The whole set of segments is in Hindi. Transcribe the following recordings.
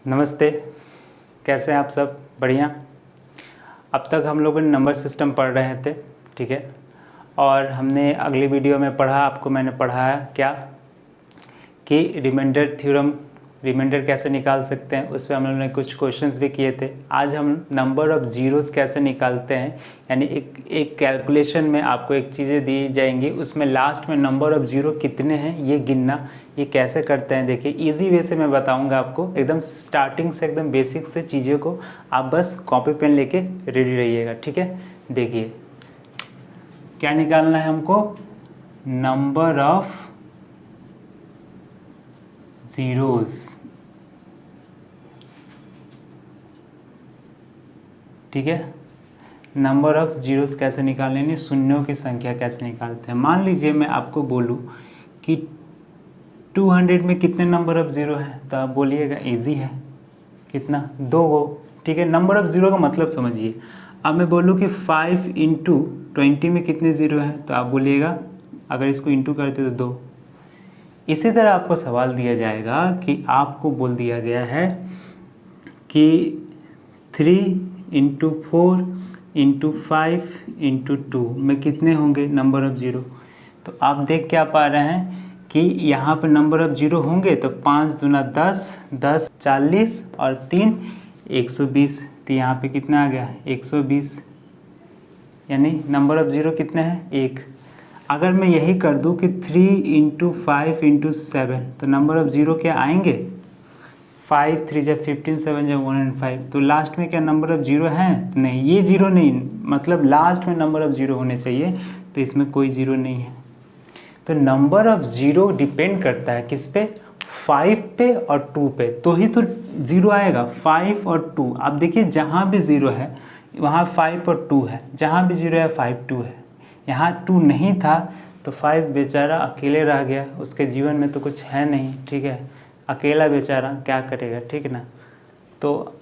नमस्ते। कैसे हैं आप सब? बढ़िया। अब तक हम लोगों ने नंबर सिस्टम पढ़ रहे थे, ठीक है। और हमने अगली वीडियो में पढ़ा, आपको मैंने पढ़ाया क्या कि रिमाइंडर कैसे निकाल सकते हैं। उस पर हम लोगों ने कुछ क्वेश्चंस भी किए थे। आज हम नंबर ऑफ़ ज़ीरोस कैसे निकालते हैं, यानी एक कैलकुलेशन में आपको एक चीज़ें दी जाएंगी, उसमें लास्ट में नंबर ऑफ़ ज़ीरो कितने हैं ये गिनना, ये कैसे करते हैं। देखिए इजी वे से मैं बताऊंगा आपको, एकदम स्टार्टिंग से एकदम बेसिक से चीज़ों को। आप बस कॉपी पेन लेके रेडी रहिएगा, ठीक है। देखिए क्या निकालना है हमको, नंबर ऑफ ज़ीरोस, ठीक है। नंबर ऑफ़ ज़ीरोस कैसे निकालने, यानी शून्यों की संख्या कैसे निकालते हैं। मान लीजिए मैं आपको बोलूँ कि 200 में कितने नंबर ऑफ़ ज़ीरो हैं, तो आप बोलिएगा इजी है, कितना, 2 गो, ठीक है। नंबर ऑफ़ ज़ीरो का मतलब समझिए। अब मैं बोलूँ कि 5 इंटू 20 में कितने ज़ीरो हैं, तो आप बोलिएगा, अगर इसको इंटू करते तो 2। इसी तरह आपको सवाल दिया जाएगा कि आपको बोल दिया गया है कि 3 इंटू 4 इंटू 5 इंटू 2 में कितने होंगे नंबर ऑफ़ ज़ीरो। तो आप देख क्या पा रहे हैं कि यहाँ पर नंबर ऑफ़ ज़ीरो होंगे तो 5 दूना 10, 10 40 और 3 120। तो यहाँ पे कितना आ गया, 120, यानी नंबर ऑफ़ ज़ीरो कितने हैं, 1। अगर मैं यही कर दूँ कि 3 इंटू 5 इंटू 7, तो नंबर ऑफ़ ज़ीरो क्या आएंगे, 5 3 जब 15 7 जब 105। तो लास्ट में क्या नंबर ऑफ़ ज़ीरो हैं, नहीं, ये ज़ीरो नहीं, मतलब लास्ट में नंबर ऑफ़ ज़ीरो होने चाहिए, तो इसमें कोई ज़ीरो नहीं है। तो नंबर ऑफ़ ज़ीरो डिपेंड करता है किस पे, 5 पे और 2 पे, तो ही तो ज़ीरो आएगा। 5 और 2, आप देखिए जहाँ भी ज़ीरो है वहाँ 5 और 2 है, जहाँ भी ज़ीरो है 5 2 है। यहाँ 2 नहीं था तो 5 बेचारा अकेले रह गया, उसके जीवन में तो कुछ है नहीं, ठीक है। अकेला बेचारा क्या करेगा, ठीक है ना। तो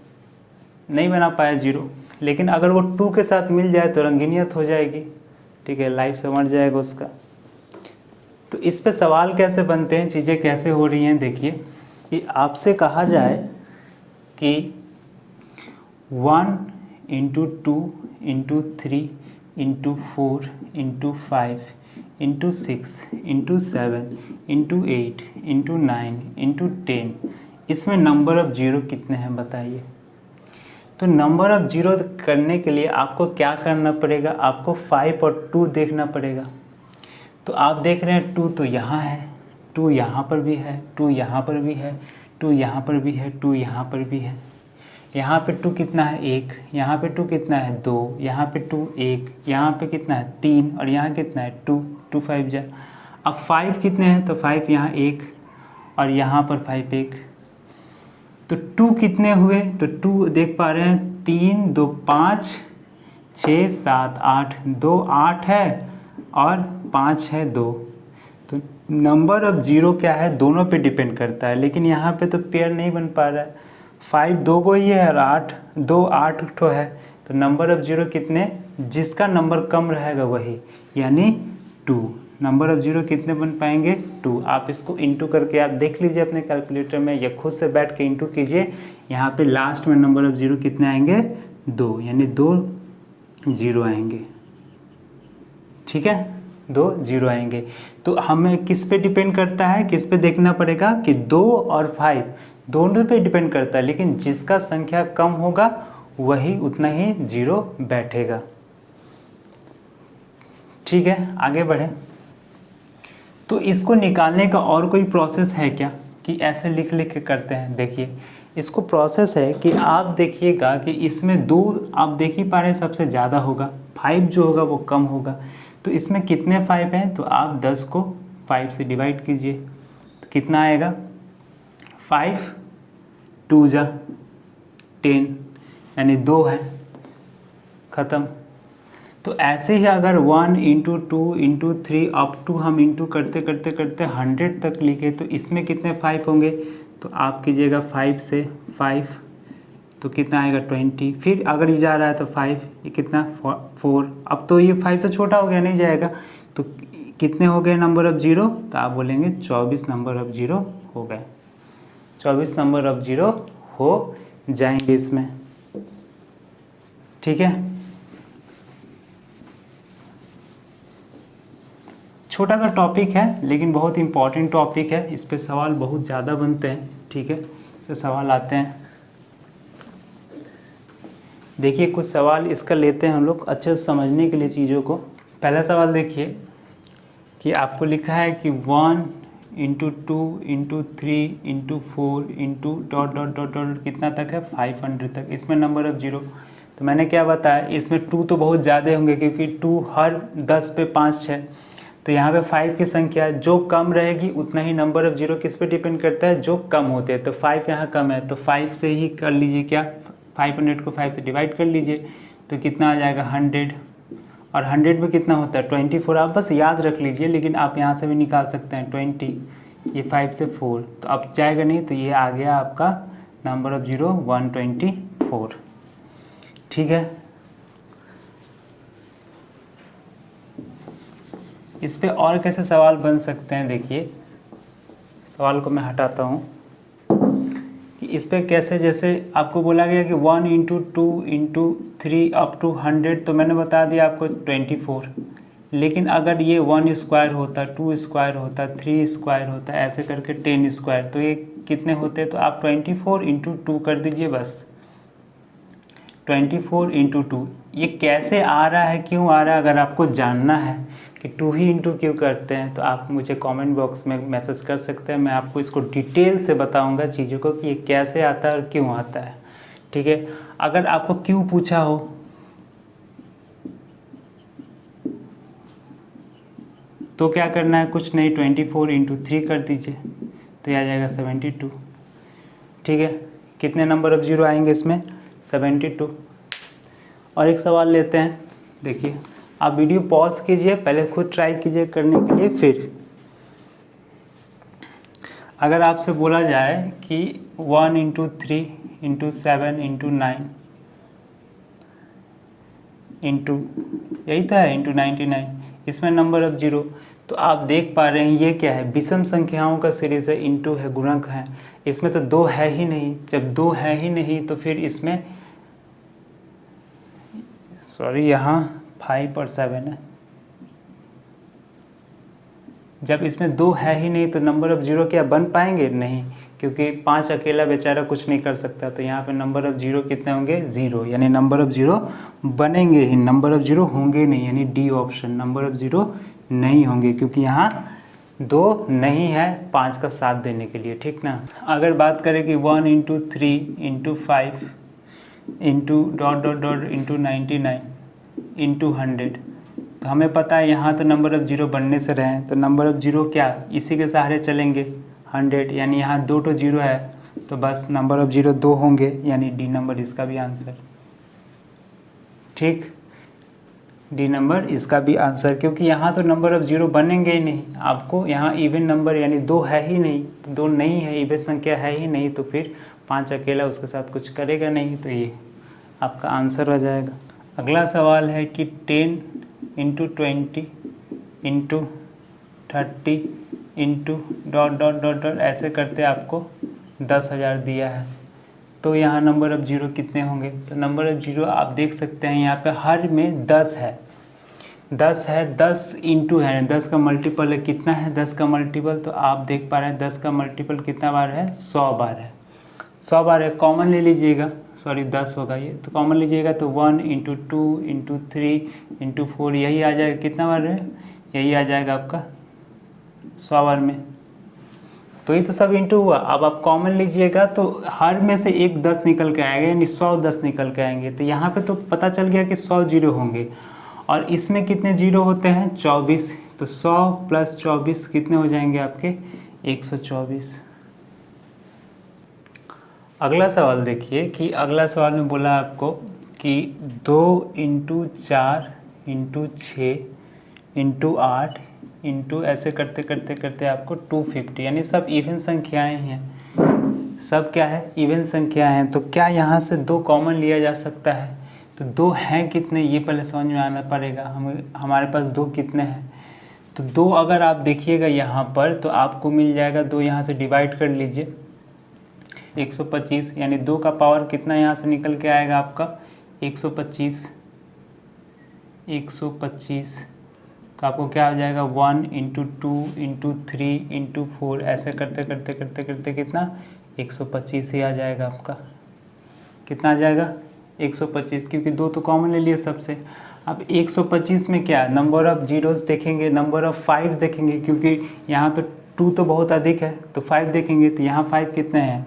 नहीं बना पाया ज़ीरो, लेकिन अगर वो 2 के साथ मिल जाए तो रंगीनियत हो जाएगी, ठीक है, लाइफ संवर जाएगा उसका। तो इस पे सवाल कैसे बनते हैं, चीज़ें कैसे हो रही हैं। देखिए कि आपसे कहा जाए कि 1 into 2 into 3 into 4 into 5 into 6 into 7 into 8 into 9 into 10, इसमें नंबर ऑफ़ ज़ीरो कितने हैं बताइए। तो नंबर ऑफ़ ज़ीरो करने के लिए आपको क्या करना पड़ेगा, आपको 5 और 2 देखना पड़ेगा। तो आप देख रहे हैं 2 तो यहाँ है, 2 यहाँ पर भी है, 2 यहाँ पर भी है, 2 यहाँ पर भी है, 2 यहाँ पर भी है। यहाँ पे 2 कितना है, 1, यहाँ पे 2 कितना है, 2, यहाँ पे 2 1, यहाँ पे कितना है 3, और यहाँ कितना है 2, 2 5 जा। अब 5 कितने हैं, तो 5 यहाँ 1 और यहाँ पर 5 1, तो 2 कितने हुए, तो 2 देख पा रहे हैं, 3 2 5 6 7 8, 2 8 है और 5 है 2। तो नंबर ऑफ़ ज़ीरो क्या है, दोनों पे डिपेंड करता है, लेकिन यहाँ पे तो पेयर नहीं बन पा रहा है। 5 2 को ही है और 8 2 8 ठो है, तो नंबर ऑफ़ ज़ीरो कितने, जिसका नंबर कम रहेगा वही, यानी 2। नंबर ऑफ़ ज़ीरो कितने बन पाएंगे, 2। आप इसको इंटू करके आप देख लीजिए अपने कैलकुलेटर में, या खुद से बैठ के इंटू कीजिए। यहाँ पे लास्ट में नंबर ऑफ़ ज़ीरो कितने आएंगे, 2, यानी 2 ज़ीरो आएंगे, ठीक है, 2 ज़ीरो आएंगे। तो हमें किस पे डिपेंड करता है, किस पे देखना पड़ेगा कि 2 और 5 दोनों पे डिपेंड करता है, लेकिन जिसका संख्या कम होगा वही उतना ही ज़ीरो बैठेगा, ठीक है। आगे बढ़ें। तो इसको निकालने का और कोई प्रोसेस है क्या, कि ऐसे लिख लिख के करते हैं। देखिए इसको प्रोसेस है कि आप देखिएगा कि इसमें 2 आप देख ही पा रहे हैं सबसे ज़्यादा होगा, 5 जो होगा वो कम होगा। तो इसमें कितने 5 हैं, तो आप 10 को 5 से डिवाइड कीजिए, तो कितना आएगा, 5 2 जा 10, यानी 2 है, ख़त्म। तो ऐसे ही अगर 1 इंटू 2 इंटू 3 अप टू हम इंटू करते करते करते 100 तक लिखे, तो इसमें कितने 5 होंगे, तो आप कीजिएगा 5 से 5, तो कितना आएगा 20। फिर अगर ये जा रहा है तो 5, ये कितना 4, अब तो ये 5 से छोटा हो गया, नहीं जाएगा, तो कितने हो गए नंबर ऑफ़ ज़ीरो, तो आप बोलेंगे 24 नंबर ऑफ़ ज़ीरो हो गए, 24 नंबर ऑफ़ ज़ीरो हो जाएंगे इसमें। ठीक है, छोटा सा टॉपिक है लेकिन बहुत इम्पॉर्टेंट टॉपिक है, इस पे सवाल बहुत ज़्यादा बनते हैं। ठीक है, तो सवाल आते हैं, देखिए कुछ सवाल इसका लेते हैं हम लोग अच्छे से समझने के लिए चीज़ों को। पहला सवाल देखिए कि आपको लिखा है कि 1 × 2 × 3 × 4 into dot dot dot dot कितना तक है 500 तक, इसमें नंबर ऑफ जीरो। तो मैंने क्या बताया, इसमें 2 तो बहुत ज़्यादा होंगे क्योंकि 2 हर 10 पे 5 है। तो यहाँ पे 5 की संख्या जो कम रहेगी उतना ही नंबर ऑफ जीरो किस पे डिपेंड करता है, जो कम होते हैं। तो 5 यहाँ कम है तो 5 से ही कर लीजिए, क्या 500 को 5 से डिवाइड कर लीजिए तो कितना आ जाएगा 100। और 100 में कितना होता है 24, आप बस याद रख लीजिए, लेकिन आप यहाँ से भी निकाल सकते हैं 20, ये 5 से 4 तो अब जाएगा नहीं, तो ये आ गया आपका नंबर ऑफ जीरो 124। ठीक है, इस पे और कैसे सवाल बन सकते हैं, देखिए सवाल को मैं हटाता हूँ कि इस पे कैसे, जैसे आपको बोला गया कि 1 × 2 × 3 अप टू 100, तो मैंने बता दिया आपको 24। लेकिन अगर ये 1 स्क्वायर होता, 2 स्क्वायर होता, 3 स्क्वायर होता, ऐसे करके 10 स्क्वायर, तो ये कितने होते, तो आप 24 × 2 कर दीजिए बस। 24 × 2 ये कैसे आ रहा है, क्यों आ रहा है, अगर आपको जानना है कि 2 ही इंटू क्यों करते हैं तो आप मुझे कमेंट बॉक्स में मैसेज कर सकते हैं, मैं आपको इसको डिटेल से बताऊंगा चीज़ों को कि ये कैसे आता है और क्यों आता है। ठीक है, अगर आपको क्यों पूछा हो तो क्या करना है, कुछ नहीं, 24 × 3 कर दीजिए तो यह आ जाएगा 72। ठीक है, कितने नंबर ऑफ जीरो आएंगे इसमें 72। और एक सवाल लेते हैं, देखिए आप वीडियो पॉज कीजिए, पहले खुद ट्राई कीजिए करने के लिए। फिर अगर आपसे बोला जाए कि 1 × 3 × 7 × 9 इंटू यही था इंटू 99, इसमें नंबर ऑफ जीरो, तो आप देख पा रहे हैं ये क्या है, विषम संख्याओं का सीरीज है, इंटू है, गुणक है। इसमें तो 2 है ही नहीं, जब 2 है ही नहीं तो फिर इसमें सॉरी यहाँ 5 और 7 है, जब इसमें 2 है ही नहीं तो नंबर ऑफ जीरो क्या बन पाएंगे, नहीं, क्योंकि 5 अकेला बेचारा कुछ नहीं कर सकता। तो यहाँ पे नंबर ऑफ जीरो कितने होंगे, 0, यानी नंबर ऑफ जीरो बनेंगे ही, नंबर ऑफ जीरो होंगे नहीं, यानी D option, number of zero नहीं होंगे क्योंकि यहाँ 2 नहीं है 5 का साथ देने के लिए। ठीक ना, अगर बात करें कि 1 × 3 × 5 into dot dot dot into 99 into 100, तो हमें पता है यहाँ तो नंबर ऑफ जीरो बनने से रहे हैं, तो नंबर ऑफ जीरो क्या इसी के सहारे चलेंगे 100, यानी यहाँ 2 तो जीरो है तो बस नंबर ऑफ जीरो 2 होंगे, यानी डी नंबर इसका भी आंसर। ठीक, डी नंबर इसका भी आंसर, क्योंकि यहाँ तो नंबर ऑफ जीरो बनेंगे ही नहीं, आपको यहाँ इवन नंबर यानी 2 है ही नहीं, तो 2 नहीं है, इवन संख्या है ही नहीं, तो फिर 5 अकेला उसके साथ कुछ करेगा नहीं, तो ये आपका आंसर हो जाएगा। अगला सवाल है कि 10 × 20 × 30 into dot dot dot dot ऐसे करते आपको 10,000 दिया है, तो यहाँ नंबर ऑफ जीरो कितने होंगे, तो नंबर ऑफ जीरो आप देख सकते हैं यहाँ पे हर में 10 है, 10 है, 10 इंटू है, 10 का मल्टीपल है, कितना है 10 का मल्टीपल, तो आप देख पा रहे हैं 10 का मल्टीपल कितना बार है, 100 बार है, 100 बार है, कॉमन ले लीजिएगा, सॉरी 10 होगा ये, तो कॉमन लीजिएगा तो 1 × 2 × 3 × 4 यही आ जाएगा, कितना बार है, यही आ जाएगा आपका 100 बार में, तो ये तो सब इंटू हुआ। अब आप कॉमन लीजिएगा तो हर में से एक 10 निकल के आएगा, यानी 100 10 निकल के आएंगे, तो यहाँ पे तो पता चल गया कि 100 जीरो होंगे, और इसमें कितने जीरो होते हैं 24, तो 100 + 24 कितने हो जाएंगे आपके 124। अगला सवाल देखिए कि अगला सवाल में बोला आपको कि 2 × 4 × 6 × 8 इंटू ऐसे करते करते करते आपको 250, यानी सब इवन संख्याएं हैं, सब क्या है इवन संख्या हैं, तो क्या यहाँ से 2 कॉमन लिया जा सकता है, तो 2 हैं कितने ये पहले समझ में आना पड़ेगा, हमारे पास 2 कितने हैं, तो 2 अगर आप देखिएगा यहाँ पर तो आपको मिल जाएगा, 2 यहाँ से डिवाइड कर लीजिए, 125 यानी 2 का पावर कितना यहाँ से निकल के आएगा आपका 125। तो आपको क्या हो जाएगा 1 × 2 × 3 × 4 ऐसे करते करते करते करते कितना 125 ही आ जाएगा आपका। कितना आ जाएगा 125, क्योंकि 2 तो कॉमन ले लिए सबसे। अब 125 में क्या नंबर ऑफ जीरोस देखेंगे, नंबर ऑफ 5 देखेंगे, क्योंकि यहाँ तो 2 तो बहुत अधिक है तो 5 देखेंगे। तो यहाँ 5 कितने हैं,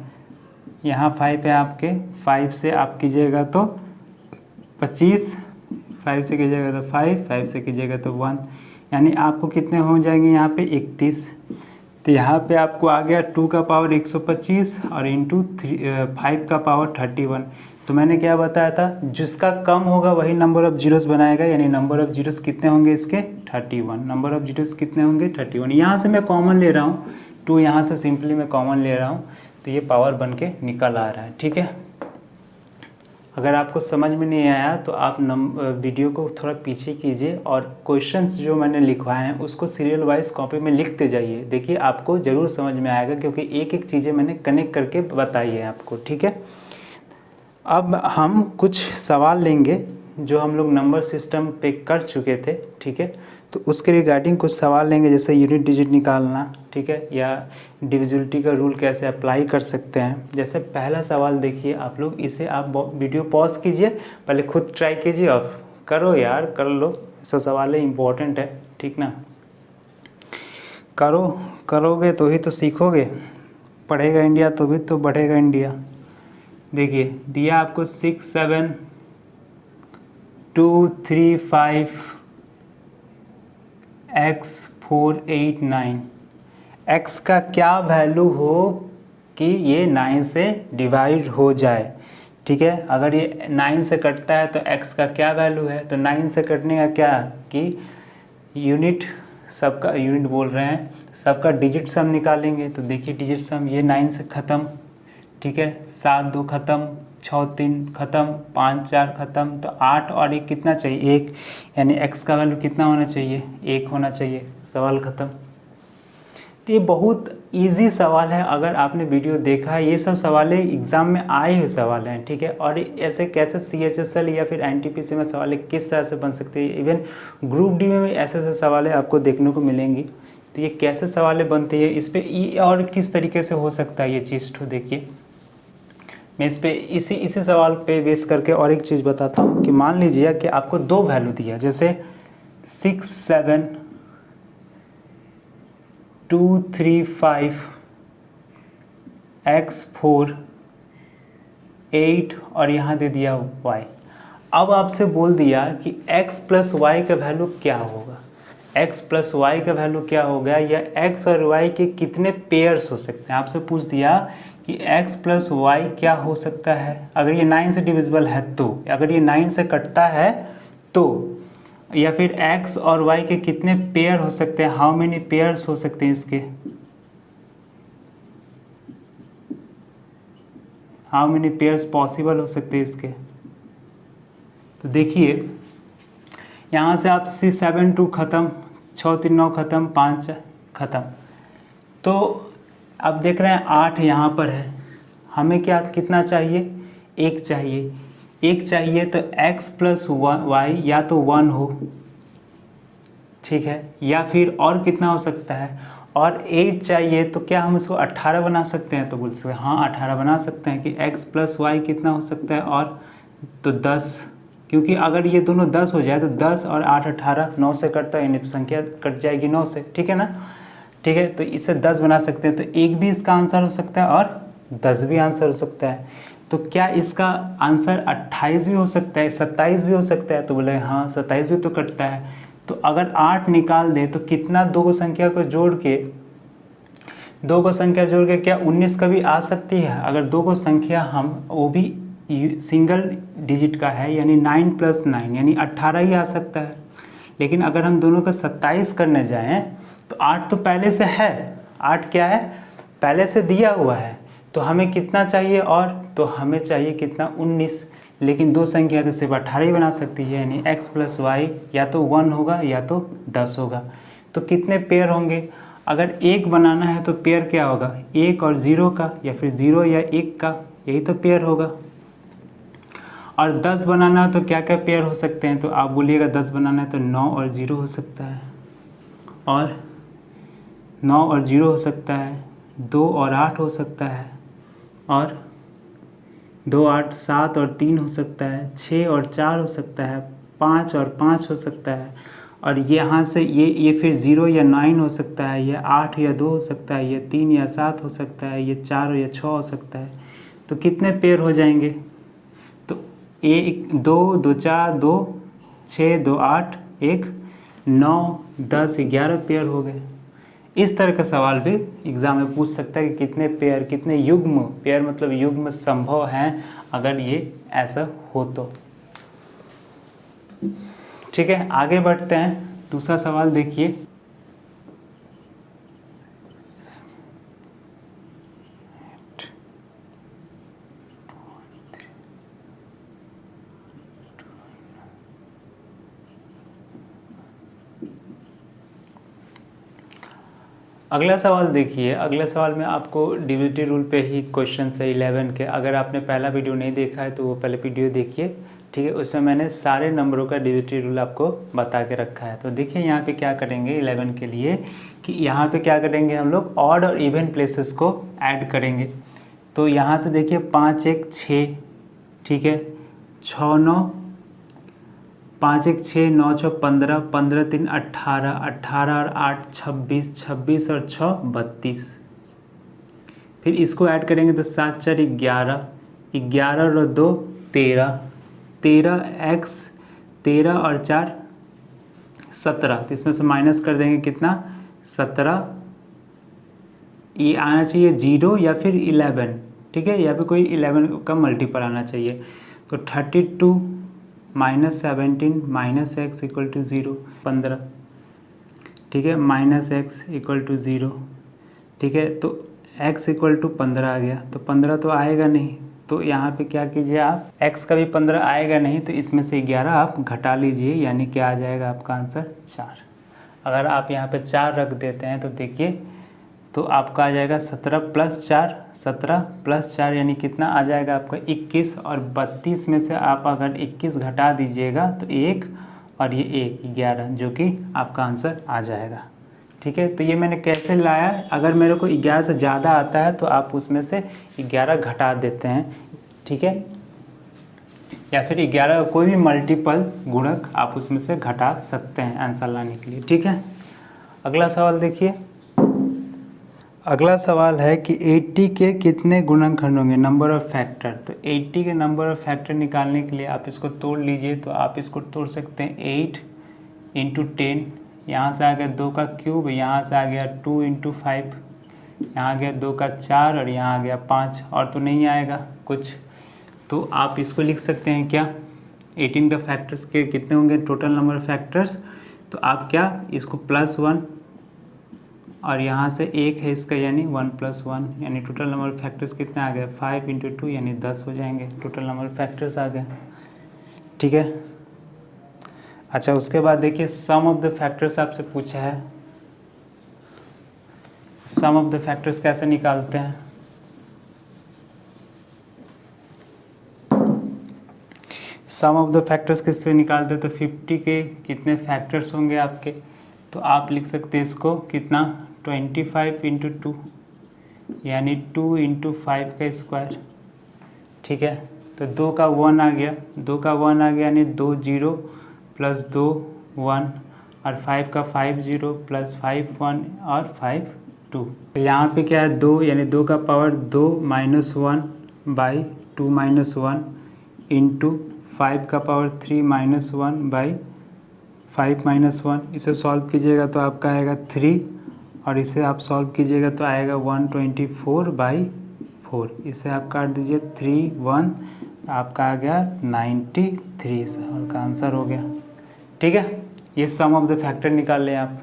यहाँ 5 है आपके, 5 से आप कीजिएगा तो 25, 5 से कीजिएगा तो 5, 5 से कीजिएगा तो 1, यानी आपको कितने हो जाएंगे यहाँ पे 31। तो यहाँ पे आपको आ गया 2 का पावर 125 और इंटू 5 का पावर 31। तो मैंने क्या बताया था, जिसका कम होगा वही नंबर ऑफ जीरोस बनाएगा, यानी नंबर ऑफ जीरोस कितने होंगे इसके 31। नंबर ऑफ जीरोस कितने होंगे 31। यहाँ से मैं कॉमन ले रहा हूँ 2, यहाँ से सिंपली मैं कॉमन ले रहा हूँ, तो ये पावर बन के निकल आ रहा है। ठीक है, अगर आपको समझ में नहीं आया तो आप वीडियो को थोड़ा पीछे कीजिए और क्वेश्चंस जो मैंने लिखवाए हैं उसको सीरियल वाइज कॉपी में लिखते जाइए। देखिए आपको ज़रूर समझ में आएगा, क्योंकि एक एक चीज़ें मैंने कनेक्ट करके बताई है आपको। ठीक है, अब हम कुछ सवाल लेंगे जो हम लोग नंबर सिस्टम पे कर चुके थे। ठीक है, तो उसके रिगार्डिंग कुछ सवाल लेंगे, जैसे यूनिट डिजिट निकालना, ठीक है, या डिविजिबिलिटी का रूल कैसे अप्लाई कर सकते हैं। जैसे पहला सवाल देखिए आप लोग, इसे आप वीडियो पॉज कीजिए, पहले खुद ट्राई कीजिए और करो यार, कर लो, ऐसा सवाल है, इम्पोर्टेंट है। ठीक ना, करोगे तो ही तो सीखोगे, पढ़ेगा इंडिया तो भी तो बढ़ेगा इंडिया। देखिए दिया आपको 6 7 2 3 5 x 4 8 9। x का क्या वैल्यू हो कि ये 9 से डिवाइड हो जाए। ठीक है, अगर ये 9 से कटता है तो x का क्या वैल्यू है, तो 9 से कटने का क्या कि यूनिट, सबका यूनिट बोल रहे हैं, सबका डिजिट सम निकालेंगे। तो देखिए डिजिट सम, ये 9 से ख़त्म, ठीक है, 7 2 ख़त्म, 6 3 ख़त्म, 5 4 ख़त्म, तो 8 और 1 कितना चाहिए 1, यानी x का वैल्यू कितना होना चाहिए 1 होना चाहिए। सवाल ख़त्म। तो ये बहुत इजी सवाल है, अगर आपने वीडियो देखा है, ये सब सवाल एग्ज़ाम में आए हुए सवाल हैं। ठीक है, और ऐसे कैसे CHSL या फिर NTPC में सवाल किस तरह से बन सकते हैं, इवन ग्रुप डी में भी ऐसे ऐसे सवाल आपको देखने को मिलेंगी। तो ये कैसे सवाल बनती है, इस पर और किस तरीके से हो सकता है ये चीज़, तो देखिए मैं इस पे इसी सवाल पे बेस करके और एक चीज़ बताता हूँ कि मान लीजिए कि आपको 2 वैल्यू दिया, जैसे 6 7 2 3 5 x 4 8 और यहाँ दे दिया y। अब आपसे बोल दिया कि x प्लस वाई का वैल्यू क्या होगा, x प्लस वाई का वैल्यू क्या होगा, या x और y के कितने पेयर्स हो सकते हैं। आपसे पूछ दिया कि x प्लस वाई क्या हो सकता है, अगर ये 9 से डिविजिबल है तो, अगर ये 9 से कटता है तो, या फिर x और y के कितने पेयर हो सकते हैं, हाउ मेनी पेयर्स हो सकते हैं इसके, हाउ मेनी पेयर्स पॉसिबल हो सकते हैं इसके। तो देखिए यहाँ से आप 6 7 2 ख़त्म, 6 3 9 ख़त्म, 5 ख़त्म, तो अब देख रहे हैं 8 यहाँ पर है, हमें क्या कितना चाहिए 1 चाहिए, 1 चाहिए तो x प्लस वाई या तो 1 हो, ठीक है, या फिर और कितना हो सकता है, और 8 चाहिए तो क्या हम इसको 18 बना सकते हैं, तो बोल सकते हैं हाँ 18 बना सकते हैं कि x प्लस वाई कितना हो सकता है, और तो 10, क्योंकि अगर ये दोनों 10 हो जाए तो 10 और 8 18, 9 से कटता है, यानी संख्या कट जाएगी 9 से। ठीक है ना, ठीक है, तो इसे 10 बना सकते हैं, तो 1 भी इसका आंसर हो सकता है और 10 भी आंसर हो सकता है। तो क्या इसका आंसर 28 भी हो सकता है, 27 भी हो सकता है, तो बोले हाँ 27 भी तो कटता है। तो अगर 8 निकाल दें तो कितना, दो संख्या को जोड़ के क्या 19 कभी आ सकती है। अगर दो को संख्या हम, वो भी सिंगल डिजिट का है, यानी 9 + 9 यानी 18 ही आ सकता है। लेकिन अगर हम दोनों का 27 करने जाएं तो 8 तो पहले से है, 8 क्या है पहले से दिया हुआ है, तो हमें कितना चाहिए, और तो हमें चाहिए कितना 19। लेकिन दो संख्या तो सिर्फ 18 ही बना सकती है, यानी x प्लस वाई या तो 1 होगा या तो 10 होगा। तो कितने पेयर होंगे, अगर 1 बनाना है तो पेयर क्या होगा, 1 और 0 का, या फिर 0 या 1 का, यही तो पेयर होगा। और 10 बनाना है तो क्या क्या पेयर हो सकते हैं, तो आप बोलिएगा 10 बनाना है तो 9 और 0 हो सकता है, और 9 और 0 हो सकता है, 2 और 8 हो सकता है, और 2 8 7 और 3 हो सकता है, 6 और 4 हो सकता है, 5 और 5 हो सकता है, और यहाँ से ये फिर 0 या 9 हो सकता है, ये 8 या 2 हो सकता है, ये 3 या 7 हो सकता है, ये 4 या 6 हो सकता है। तो कितने पेयर हो जाएंगे, तो 1 2 2 4 2 6 2 8 1 9 10 11 पेयर हो गए। इस तरह का सवाल भी एग्ज़ाम में पूछ सकता है कि कितने पेयर, कितने युग्म, पेयर मतलब युग्म संभव हैं अगर ये ऐसा हो तो। ठीक है, आगे बढ़ते हैं। दूसरा सवाल देखिए, अगला सवाल देखिए। अगला सवाल में आपको डिविजिटी रूल पे ही क्वेश्चन है 11 के। अगर आपने पहला वीडियो नहीं देखा है तो वो पहले वीडियो देखिए, ठीक है। उसमें मैंने सारे नंबरों का डिविजिटी रूल आपको बता के रखा है। तो देखिए यहाँ पे क्या करेंगे 11 के लिए, कि यहाँ पे क्या करेंगे हम लोग, ऑड और इवन प्लेसेस को ऐड करेंगे। तो यहाँ से देखिए 5 1 6, ठीक है, 6 9, 5 1 6 9 6 15, 15 3 18, 18 और 8 26, 26 और 6 32। फिर इसको ऐड करेंगे तो 7 4 11, 11 और 2 13, 13 x, 13 और 4 17। तो इसमें से माइनस कर देंगे कितना, 17। ये आना चाहिए 0 या फिर 11, ठीक है, या फिर कोई 11 का मल्टीपल आना चाहिए। तो 32 minus 17 minus x equal to 0, 15, ठीक है, माइनस एक्स इक्वल टू 0, ठीक है। तो x इक्वल टू 15 आ गया, तो 15 तो आएगा नहीं, तो यहाँ पे क्या कीजिए आप, x का भी 15 आएगा नहीं, तो इसमें से 11 आप घटा लीजिए, यानी क्या आ जाएगा आपका आंसर 4। अगर आप यहाँ पे 4 रख देते हैं तो देखिए, तो आपका आ जाएगा 17 प्लस 4, 17 प्लस 4 यानी कितना आ जाएगा आपका 21, और 32 में से आप अगर 21 घटा दीजिएगा तो 1 और ये 1 11, जो कि आपका आंसर आ जाएगा, ठीक है। तो ये मैंने कैसे लाया, अगर मेरे को 11 से ज़्यादा आता है तो आप उसमें से 11 घटा देते हैं, ठीक है, या फिर 11 का कोई भी मल्टीपल गुणक आप उसमें से घटा सकते हैं आंसर लाने के लिए, ठीक है। अगला सवाल देखिए। अगला सवाल है कि 80 के कितने गुणनखंड होंगे, नंबर ऑफ फैक्टर। तो 80 के नंबर ऑफ फैक्टर निकालने के लिए आप इसको तोड़ लीजिए। तो आप इसको तोड़ सकते हैं 8 इंटू 10, यहाँ से आ गया 2 का क्यूब, यहाँ से आ गया 2 इंटू 5, यहाँ आ गया 2 का 4, और यहाँ आ गया 5, और तो नहीं आएगा कुछ। तो आप इसको लिख सकते हैं क्या, 18 का फैक्टर्स के कितने होंगे टोटल नंबर ऑफ फैक्टर्स। तो आप क्या इसको +1, और यहाँ से 1 है इसका, यानी 1 + 1, यानी टोटल नंबर ऑफ फैक्टर्स कितने आ गए 5 इंटू 2 यानी 10 हो जाएंगे, टोटल नंबर ऑफ फैक्टर्स आ गए, ठीक है। अच्छा, उसके बाद देखिए सम ऑफ द फैक्टर्स आपसे पूछा है। सम ऑफ द फैक्टर्स कैसे निकालते हैं, सम ऑफ द फैक्टर्स किससे निकालते हैं, तो 50 के कितने फैक्टर्स होंगे आपके, तो आप लिख सकते हैं इसको कितना 25 इंटू 2 यानी 2 इंटू 5 का स्क्वायर, ठीक है। तो 2 का 1 आ गया, 2 का 1 आ गया यानी 2 0 प्लस 2 1, और 5 का 5 0 प्लस 5 1 और 5 2। तो यहाँ पे क्या है 2, यानी 2 का power 2 minus 1 by 2 minus 1 into 5 का पावर 3 माइनस 1 बाई 5 माइनस 1। इसे सॉल्व कीजिएगा तो आपका आएगा 3, और इसे आप सॉल्व कीजिएगा तो आएगा 124/4। इसे आप काट दीजिए 3 1, आपका आ गया 93 सवाल का आंसर हो गया, ठीक है। ये सम ऑफ द फैक्टर निकाल लें आप।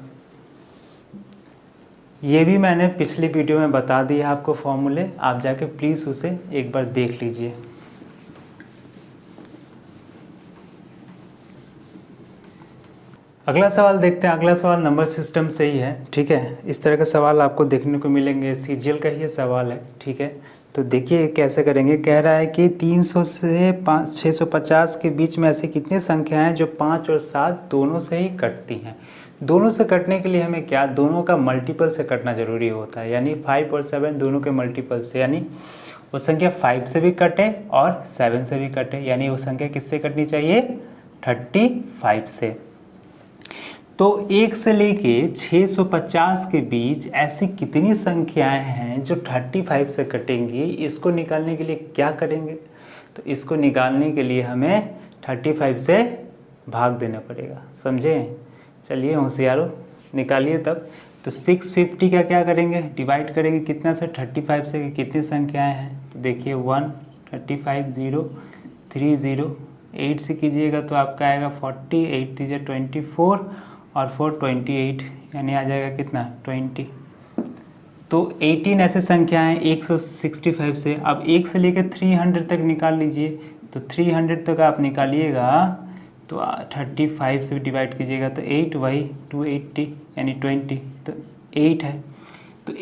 ये भी मैंने पिछली वीडियो में बता दिया आपको फॉर्मूले, आप जाके प्लीज़ उसे एक बार देख लीजिए। अगला सवाल देखते हैं। अगला सवाल नंबर सिस्टम से ही है, ठीक है। इस तरह का सवाल आपको देखने को मिलेंगे, सीजीएल का ही सवाल है, ठीक है। तो देखिए कैसे करेंगे। कह रहा है कि 300 से 650 के बीच में ऐसी कितनी संख्याएं हैं जो 5 और 7 दोनों से ही कटती हैं। दोनों से कटने के लिए हमें क्या, दोनों का मल्टीपल से कटना जरूरी होता है, यानी 5 और 7 दोनों के मल्टीपल से, यानी वो संख्या 5 से भी कटे और 7 से भी कटे, यानी वो संख्या किससे कटनी चाहिए, 35 से। तो 1 से लेके 650 के बीच ऐसी कितनी संख्याएं हैं जो 35 से कटेंगी, इसको निकालने के लिए क्या करेंगे। तो इसको निकालने के लिए हमें 35 से भाग देना पड़ेगा, समझे। चलिए होशियारो निकालिए तब। तो 650 का क्या करेंगे, डिवाइड करेंगे कितना से, 35 से, कि कितनी संख्याएं हैं। तो देखिए 1 35 0 3 0 8 से कीजिएगा तो आपका आएगा 40, 8 3 24 और 4 28, यानी आ जाएगा कितना 20। तो 18 ऐसे संख्याएं 165 से। अब 1 से लेकर 300 तक निकाल लीजिए। तो 300 तक आप निकालिएगा तो 35 से डिवाइड कीजिएगा तो 8, वही 280 यानी 20, तो 8 है। तो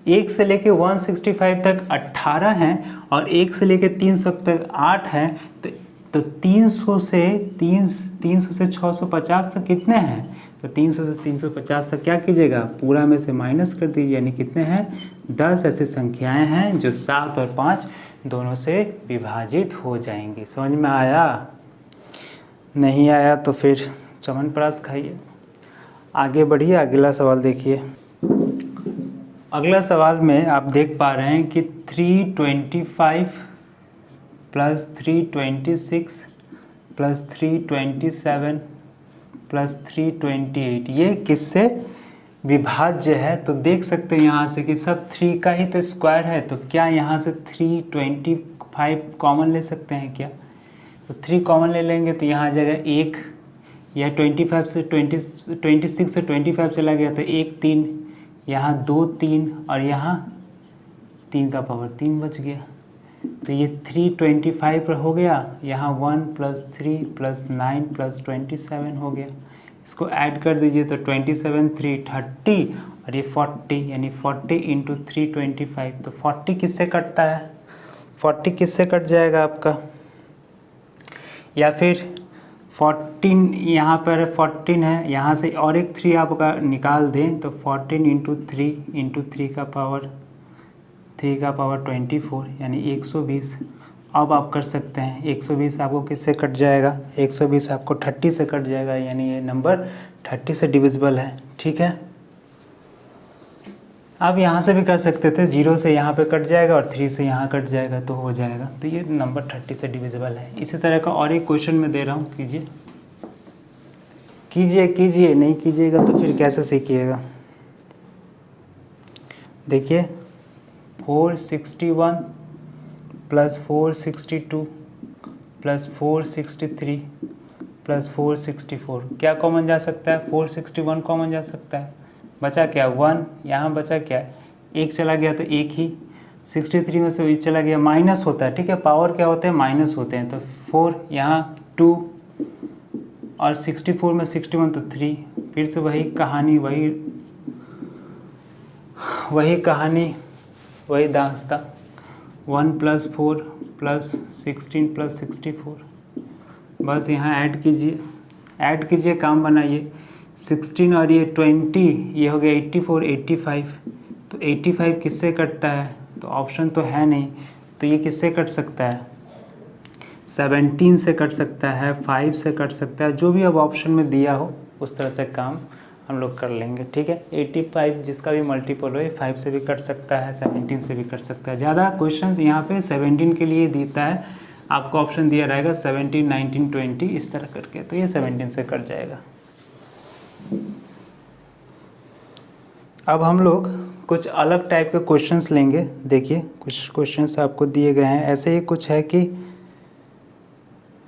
1 से लेके 165 तक 18 हैं और 1 से लेके 300 तक 8 हैं। तो 300 से 650 तक कितने हैं। तो 300 से 350 तक क्या कीजिएगा, पूरा में से माइनस कर दीजिए, यानी कितने हैं 10 ऐसी संख्याएं हैं जो 7 और 5 दोनों से विभाजित हो जाएंगी। समझ में आया, नहीं आया तो फिर च्यवनप्राश खाइए। आगे बढ़िए, अगला सवाल देखिए। अगला सवाल में आप देख पा रहे हैं कि 325 प्लस 326 प्लस 327 प्लस 328 ये किससे विभाज्य है। तो देख सकते हैं यहाँ से कि सब 3 का ही तो स्क्वायर है। तो क्या यहाँ से 325 कॉमन ले सकते हैं क्या। तो 3 कॉमन ले लेंगे तो यहाँ आ जाएगा 1, या 26 से 25 चला गया तो 1 3, यहाँ 2 3 और यहाँ 3 का पावर 3 बच गया। तो ये 325 हो गया, यहाँ 1 + 3 + 9 + 27 हो गया। इसको ऐड कर दीजिए तो 27 3 30 और ये 40, यानी 40 × 325। तो 40 किससे कटता है, 40 किससे कट जाएगा आपका, या फिर 14 यहाँ पर 14 है, यहाँ से और एक 3 आपका निकाल दें तो 14 × 3 का पावर 24, यानी 120। अब आप कर सकते हैं 120 आपको किससे कट जाएगा, 120 आपको 30 से कट जाएगा, यानी ये नंबर 30 से डिविजिबल है, ठीक है। आप यहाँ से भी कर सकते थे, 0 से यहाँ पे कट जाएगा और 3 से यहाँ कट जाएगा तो हो जाएगा। तो ये नंबर 30 से डिविजिबल है। इसी तरह का और एक क्वेश्चन मैं दे रहा हूँ, कीजिए नहीं कीजिएगा तो फिर कैसे सीखिएगा। देखिए 461 + 462 + 463 + 464 क्या कॉमन जा सकता है, 461 कॉमन जा सकता है। बचा क्या 1, यहाँ बचा क्या 1 चला गया तो 1 ही, 63 में से 1 चला गया, माइनस होता है, ठीक है। पावर क्या होते हैं, माइनस होते हैं। तो 4 यहाँ 2 और 64 में 61 तो 3, फिर से वही कहानी वही दास्ता 1 + 4 + 16 + 64। बस यहाँ ऐड कीजिए काम बनाइए। 16 और ये 20 ये हो गया 84 85। तो 85 किससे कटता है, तो ऑप्शन तो है नहीं, तो ये किससे कट सकता है, 17 से कट सकता है, 5 से कट सकता है, जो भी अब ऑप्शन में दिया हो उस तरह से काम हम लोग कर लेंगे, ठीक है। 85 जिसका भी मल्टीपल हो 5 से भी कट सकता है, 17 से भी कट सकता है। ज़्यादा क्वेश्चंस यहाँ पे 17 के लिए देता है, आपको ऑप्शन दिया रहेगा 17 19 20 इस तरह करके, तो ये 17 से कट जाएगा। अब हम लोग कुछ अलग टाइप के क्वेश्चंस लेंगे। देखिए कुछ क्वेश्चंस आपको दिए गए हैं, ऐसे ही कुछ है कि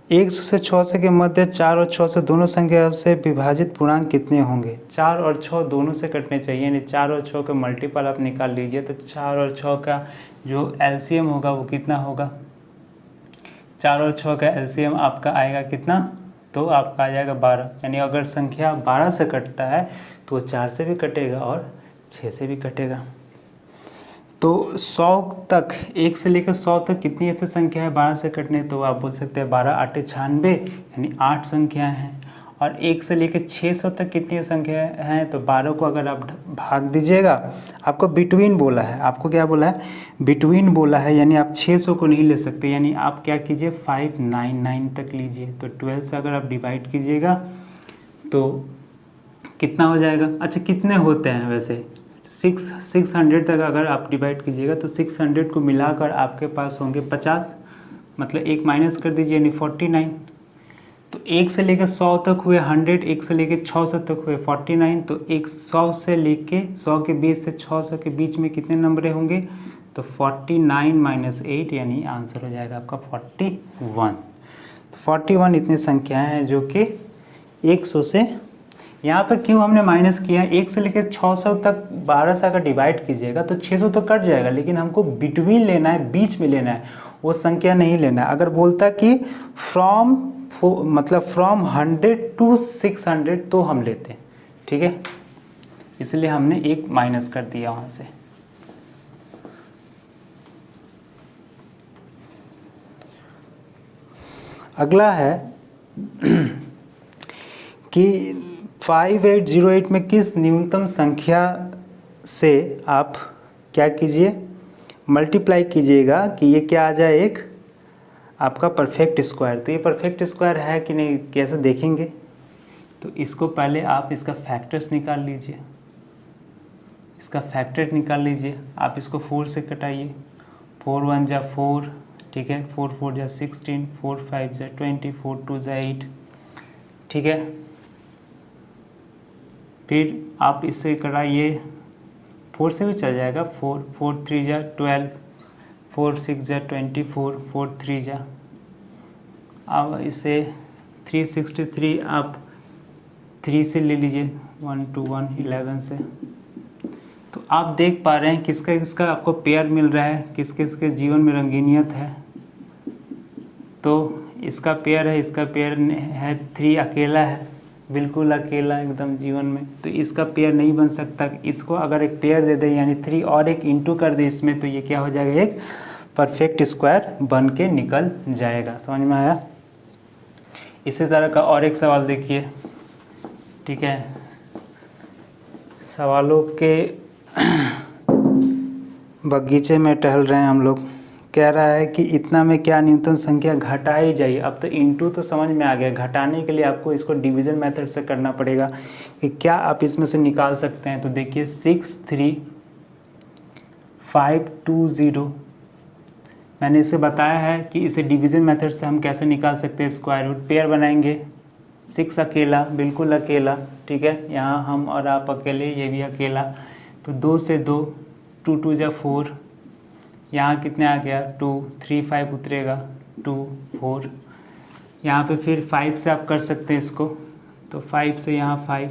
100 से 600 के मध्य 4 और 6 से दोनों संख्या से विभाजित पूर्णांक कितने होंगे। 4 और 6 दोनों से कटने चाहिए, यानी 4 और 6 के मल्टीपल आप निकाल लीजिए। तो 4 और 6 का जो एलसीएम होगा वो कितना होगा, 4 और 6 का एलसीएम आपका आएगा कितना तो आपका आ जाएगा 12। यानी अगर संख्या 12 से कटता है तो वो 4 से भी कटेगा और 6 से भी कटेगा। तो 100 तक, 1 से लेकर 100 तक कितनी ऐसी संख्या है 12 से कटने, तो आप बोल सकते हैं 12 8 96, यानी 8 संख्याएं हैं। और 1 से लेकर 600 तक कितनी संख्या हैं, तो 12 को अगर आप भाग दीजिएगा, आपको बिटवीन बोला है, आपको क्या बोला है, बिटवीन बोला है, यानी आप 600 को नहीं ले सकते, यानी आप क्या कीजिए 599 तक लीजिए। तो 12 से अगर आप डिवाइड कीजिएगा तो कितना हो जाएगा। अच्छा कितने होते हैं वैसे, 600 तक अगर आप डिवाइड कीजिएगा तो 600 को मिलाकर आपके पास होंगे 50, मतलब एक माइनस कर दीजिए यानी 49। तो 1 से लेकर 100 तक हुए 100, 1 से लेकर 600 तक हुए 49। तो 100 से लेके 100 के बीच से 600 के बीच में कितने नंबर होंगे, तो 49 - 8, यानी आंसर हो जाएगा आपका 41। तो 41 इतनी संख्याएं हैं जो कि 100 से, यहाँ पर क्यों हमने माइनस किया, 1 से लेकर 600 तक 12 से अगर डिवाइड कीजिएगा तो 600 तो कट जाएगा, लेकिन हमको बिटवीन लेना है, बीच में लेना है, वो संख्या नहीं लेना है। अगर बोलता कि फ्रॉम 100 to 600 तो हम लेते हैं, ठीक है, इसलिए हमने एक माइनस कर दिया वहाँ से। अगला है कि 5808 में किस न्यूनतम संख्या से आप क्या कीजिए, मल्टीप्लाई कीजिएगा कि ये क्या आ जाए, एक आपका परफेक्ट स्क्वायर। तो ये परफेक्ट स्क्वायर है कि नहीं, कैसे देखेंगे, तो इसको पहले आप इसका फैक्टर्स निकाल लीजिए, इसका फैक्टर निकाल लीजिए। आप इसको 4 से कटाइए, 4 1 जा 4, ठीक है, 4 4 जा 16, 4 5 जा 20, 4 2 जा 8, ठीक है। फिर आप इससे कराइए, 4 से भी चल जाएगा, 4 4 3 जा 12, 4 6 जा 24, 4 3 जा, अब इसे 363 आप 3 से ले लीजिए, 1 2 1 11 से। तो आप देख पा रहे हैं किसका किसका आपको पेयर मिल रहा है, किस किसके जीवन में रंगीनियत है। तो इसका पेयर है, इसका पेयर है 3, अकेला है, बिल्कुल अकेला एकदम जीवन में, तो इसका पेयर नहीं बन सकता। इसको अगर एक पेयर दे दे यानी 3 और एक इंटू कर दे इसमें, तो ये क्या हो जाएगा, एक परफेक्ट स्क्वायर बन के निकल जाएगा। समझ में आया। इसी तरह का और एक सवाल देखिए, ठीक है, सवालों के बगीचे में टहल रहे हैं हम लोग। कह रहा है कि इतना में क्या न्यूनतम संख्या घटाई जाए। अब तो इंटू तो समझ में आ गया, घटाने के लिए आपको इसको डिवीज़न मेथड से करना पड़ेगा कि क्या आप इसमें से निकाल सकते हैं। तो देखिए 63520, मैंने इसे बताया है कि इसे डिवीज़न मेथड से हम कैसे निकाल सकते हैं। स्क्वायर रूट पेयर बनाएंगे, 6 अकेला, बिल्कुल अकेला, ठीक है, यहाँ हम और आप अकेले, ये भी अकेला, तो 2 से 2, 2 2 जा 4, यहाँ कितने आ गया 2, 3 5 उतरेगा 2 4, यहाँ पे फिर 5 से आप कर सकते हैं इसको, तो 5 से यहाँ 5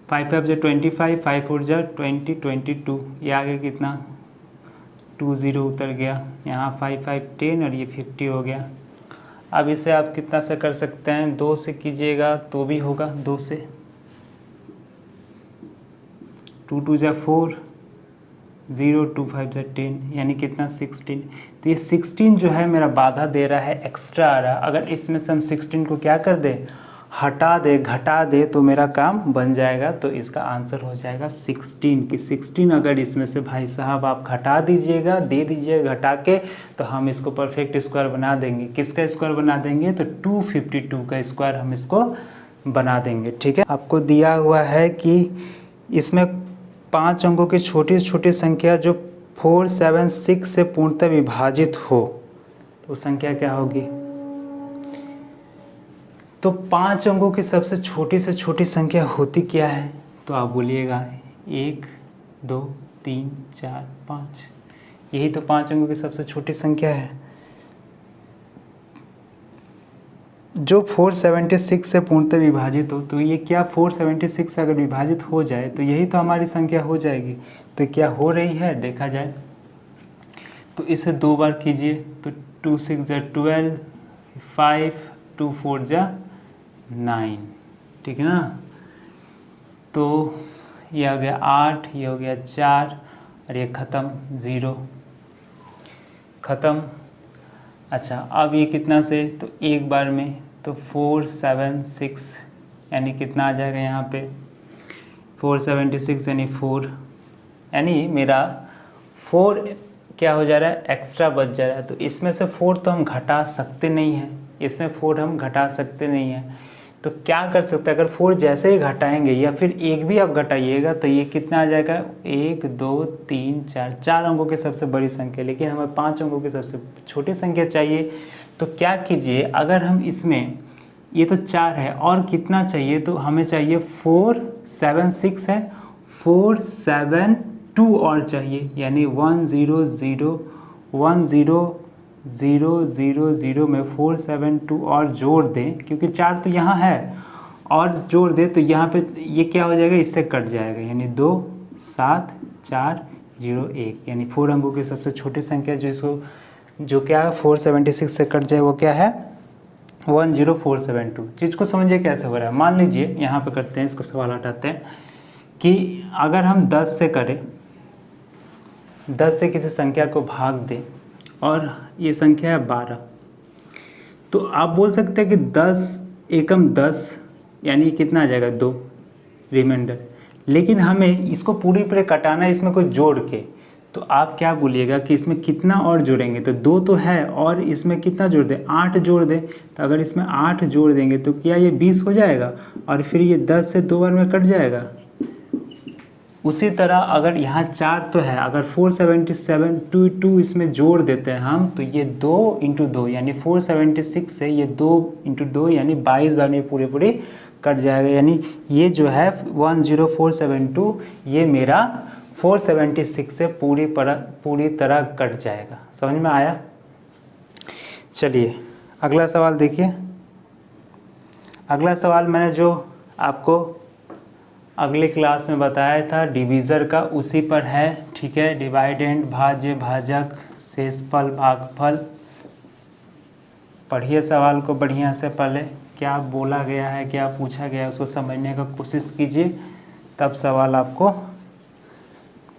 5 5 जा 25, 5 4 जा 20 22, ये आगे कितना 2 0 उतर गया, यहाँ 5 5 10 और ये 50 हो गया। अब इसे आप कितना से कर सकते हैं, 2 से कीजिएगा तो भी होगा, 2 से, 2 2 जा 4, 0 2 5 जा 10, यानी कितना 16। तो ये 16 जो है मेरा बाधा दे रहा है, एक्स्ट्रा आ रहा है। अगर इसमें से हम 16 को क्या कर दें, हटा दे, घटा दे, तो मेरा काम बन जाएगा। तो इसका आंसर हो जाएगा 16 कि 16 अगर इसमें से भाई साहब आप घटा दीजिएगा, दे दीजिएगा घटा के, तो हम इसको परफेक्ट स्क्वायर बना देंगे। किसका स्क्वायर बना देंगे, तो 252 का स्क्वायर हम इसको बना देंगे, ठीक है। आपको दिया हुआ है कि इसमें 5 अंकों की छोटी से छोटी संख्या जो 4 7 6 से पूर्णतः विभाजित हो, तो संख्या क्या होगी। तो 5 अंकों की सबसे छोटी से छोटी संख्या होती क्या है, तो आप बोलिएगा 1 2 3 4 5, यही तो 5 अंकों की सबसे छोटी संख्या है जो 476 से पूर्णतः विभाजित हो। तो ये क्या 476 से अगर विभाजित हो जाए तो यही तो हमारी संख्या हो जाएगी। तो क्या हो रही है देखा जाए, तो इसे 2 बार कीजिए, तो 2 6 12, 5 2 4 जा 9, ठीक है ना। तो ये हो गया 8, ये हो गया 4 और ये ख़त्म 0, ख़त्म। अच्छा अब ये कितना से, तो एक बार में तो 4 7 6 यानी कितना आ जाएगा यहाँ पे 476 यानी 4, यानी मेरा 4 क्या हो जा रहा है, एक्स्ट्रा बच जा रहा है। तो इसमें से 4 तो हम घटा सकते नहीं हैं, इसमें 4 हम घटा सकते नहीं हैं। तो क्या कर सकते हैं, अगर 4 जैसे ही घटाएंगे या फिर एक भी आप घटाइएगा तो ये कितना आ जाएगा 1 2 3 4, 4 अंकों की सबसे बड़ी संख्या, लेकिन हमें 5 अंकों की सबसे छोटी संख्या चाहिए। तो क्या कीजिए, अगर हम इसमें ये तो 4 है और कितना चाहिए, तो हमें चाहिए 4 7 6 है, 4 7 2 और चाहिए, यानी 1 0 0 1 0 0 0 0 में 4 7 2 और जोड़ दें, क्योंकि 4 तो यहाँ है और जोड़ दें तो यहाँ पे ये क्या हो जाएगा, इससे कट जाएगा, यानी 2 7 4 0 1, यानी 4 अंकों की सबसे छोटी संख्या जो इसको जो क्या है 476 से कट जाए वो क्या है 10472। चीज़ को समझिए कैसे हो रहा है। मान लीजिए यहाँ पे करते हैं, इसको सवाल हटाते हैं कि अगर हम 10 से करें, 10 से किसी संख्या को भाग दें और ये संख्या है 12, तो आप बोल सकते हैं कि 10 एकम 10 यानी कितना आ जाएगा 2 रिमाइंडर, लेकिन हमें इसको पूरी पूरे कटाना है इसमें कोई जोड़ के। तो आप क्या बोलिएगा कि इसमें कितना और जोड़ेंगे, तो 2 तो है और इसमें कितना जोड़ दें 8 जोड़ दें। तो अगर इसमें 8 जोड़ देंगे तो क्या ये 20 हो जाएगा और फिर ये 10 से 2 बार में कट जाएगा। उसी तरह अगर यहाँ 4 तो है, अगर 477 2 इसमें जोड़ देते हैं हम तो ये 2 × 2 यानी 476 से ये 2 × 2 यानी 22 बार में पूरे पूरे कट जाएगा, यानी ये जो है 10472 ये मेरा 476 से पूरी तरह कट जाएगा। समझ में आया। चलिए अगला सवाल देखिए। अगला सवाल मैंने जो आपको अगले क्लास में बताया था डिवीज़र का, उसी पर है, ठीक है। डिवाइडेंड, भाज्य, भाजक, शेषफल, भागफल। पढ़िए सवाल को बढ़िया से, पहले क्या बोला गया है, क्या पूछा गया है उसको समझने का कोशिश कीजिए, तब सवाल आपको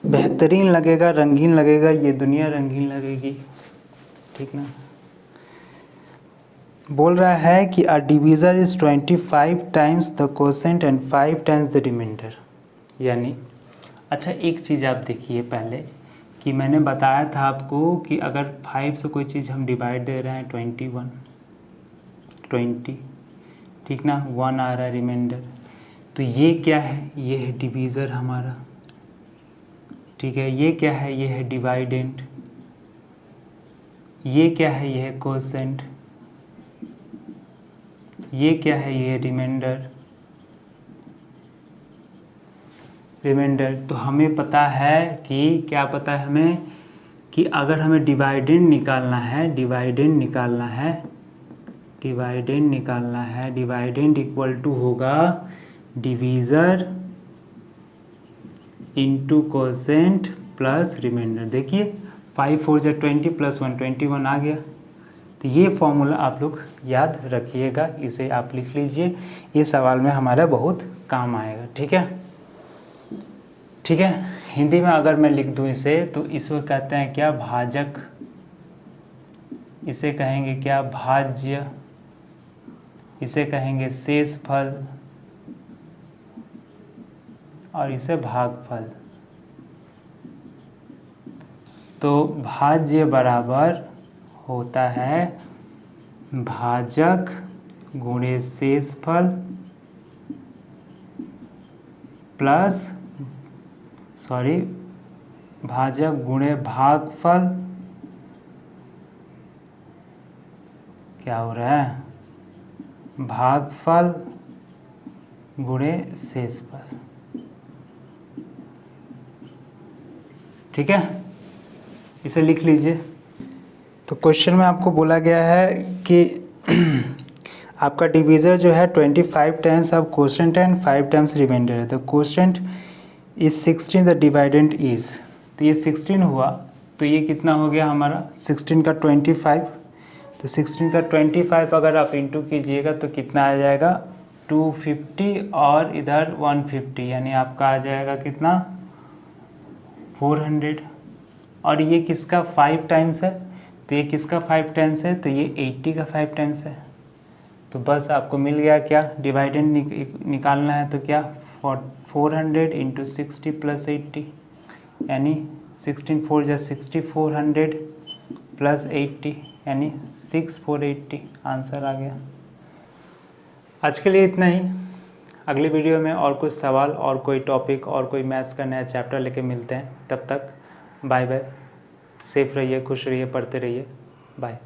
बेहतरीन लगेगा, रंगीन लगेगा, ये दुनिया रंगीन लगेगी, ठीक ना। बोल रहा है कि a divisor is 25 times the quotient and 5 times the remainder. यानी अच्छा एक चीज़ आप देखिए पहले कि मैंने बताया था आपको कि अगर 5 से कोई चीज़ हम डिवाइड दे रहे हैं 20, ठीक ना, 1 आ रहा है रिमाइंडर, तो ये क्या है, ये है डिवीज़र हमारा, ठीक है। ये क्या है, ये है डिवाइडेंड। ये क्या है, ये है कोसेंट। ये क्या है, ये है रिमाइंडर। तो हमें पता है कि क्या पता है हमें कि अगर हमें डिवाइडेंड निकालना है, डिवाइडेंड इक्वल टू होगा divisor into quotient plus reminder. देखिए 5 4 जा 20 + 1 21 आ गया। तो ये फॉर्मूला आप लोग याद रखिएगा, इसे आप लिख लीजिए, ये सवाल में हमारा बहुत काम आएगा, ठीक है। हिंदी में अगर मैं लिख दूँ इसे, तो इसको कहते हैं क्या, भाजक। इसे कहेंगे क्या, भाज्य। इसे कहेंगे शेषफल और इसे भागफल। तो भाज्य बराबर होता है भाजक गुणे शेषफल प्लस भाजक गुणे भागफल। क्या हो रहा है, भागफल गुणे शेषफल, ठीक है। इसे लिख लीजिए। तो क्वेश्चन में आपको बोला गया है कि आपका डिवीज़र जो है 25 times of quotient and 5 times reminder है। तो quotient is 16, the dividend is, तो ये 16 हुआ, तो ये कितना हो गया हमारा 16 का 25, तो 16 का 25 अगर आप इंटू कीजिएगा तो कितना आ जाएगा 250 और इधर 150, यानी आपका आ जाएगा कितना 400। और ये किसका 5 टाइम्स है, तो ये किसका 5 टाइम्स है, तो ये 80 का 5 टाइम्स है। तो बस आपको मिल गया क्या, डिवाइडेंड निकालना है तो क्या 400 इंटू 60 प्लस 80, यानी 16 4 जा 60, 400 प्लस 80 यानी 6480 आंसर आ गया। आज के लिए इतना ही। अगले वीडियो में और कुछ सवाल और कोई टॉपिक और कोई मैथ्स का नया चैप्टर लेके मिलते हैं। तब तक बाय बाय, सेफ रहिए, खुश रहिए, पढ़ते रहिए, बाय।